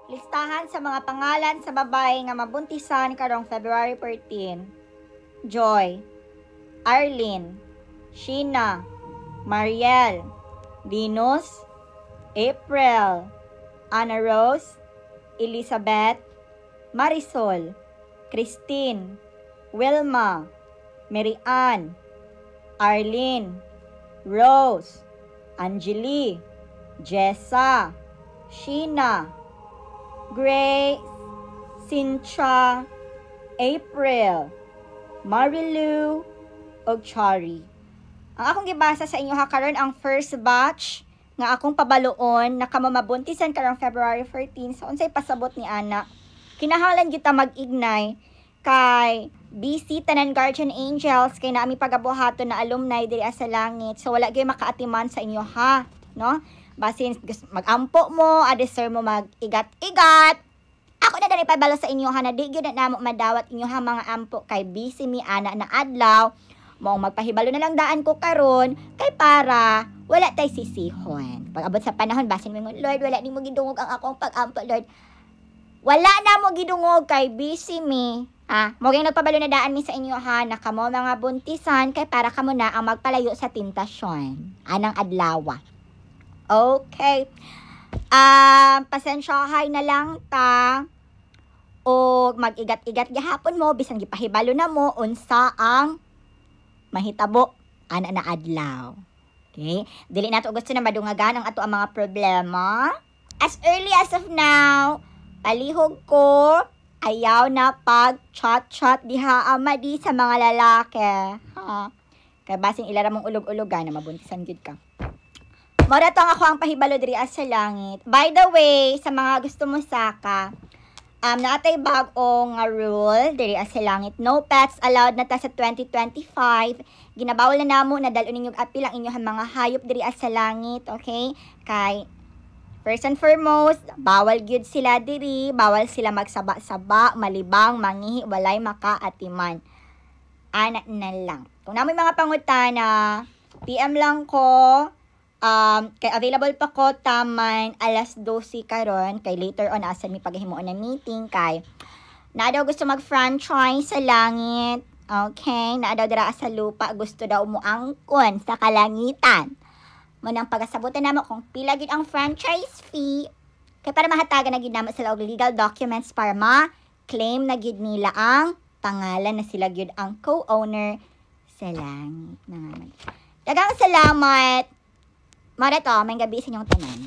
Listahan sa mga pangalan sa babae nga mabuntisan karong February 14. Joy, Arlene, Sheena, Mariel, Venus, April, Anna Rose, Elizabeth, Marisol, Christine, Wilma, Mary Ann, Arlene, Rose, Angeli, Jessa, Sheena, Grace, Cynthia, April, Marilu, ug Chari. Ang akong gibasa sa inyo karon ang first batch nga akong pabaluon na kamamabuntisan karong February 14. So unsay pasabot ni ana? Kinahanglan kita mag-ignay kay BC tanan guardian angels kay naami pagabuhaton na alumni diri sa langit. So wala gyud makaatiman sa inyo ha, no? Basin mag-ampo mo, adeser mo mag-igat-igat. Ako na dali pabalo sa inyo ha na di gyud na namo madawat inyo ha mga ampo kay busy mi ana na adlaw. Moong magpahibalo na lang daan ko karon kay para wala tay sisihon. Pag abot sa panahon basin mo Lord, wala ni mo gidungog ang akong pag-ampo Lord. Wala na mo gidungog kay busy mi. Mo gyud nagpabalo na daan mi sa inyo ha na kamo mga buntisan kay para kamo na ang magpalayo sa tentasyon anang adlaw. Okay. Pasensyahay na lang ta. O mag-igat-igat gihapon mo bisan gipahibalo na mo unsa ang mahitabo ana na adlaw. Okay? Dili nato gusto na madungagan ang ato ang mga problema. As early as of now, palihog ko ayaw na pag chat-chat diha amadi sa mga lalaki. Ha? Kay basing ilara mong ulog-ulogan na mabuntisan gyud ka. Mora to ako ang pahibalo diri sa langit. By the way, sa mga gusto mo saka, naatay bag-o nga rule diri sa langit. No pets allowed na ta sa 2025. Ginabawal na namo na dalon ninyong apil ang inyong mga hayop diri sa langit, okay? Kay first and foremost, bawal gyud sila diri, bawal sila magsaba-saba, malibang, mangihi, walay makaatiman. Ana na lang. Kung namoy mga pangutana, PM lang ko. Kay available pa ko taman alas 12 karon kay later on asan mi paghimuon na meeting kay naa daw gusto mag-franchise sa langit. Okay, naa daw dira sa lupa gusto daw umuangkon sa kalangitan. Mo nang pagasabutan namo kung pila gid ang franchise fee kay para mahatagan na gid namo sila og legal documents para ma-claim na gid nila ang pangalan na sila gid ang co-owner sa langit. Daghang salamat. Mara to, may gabi sa inyong tanan.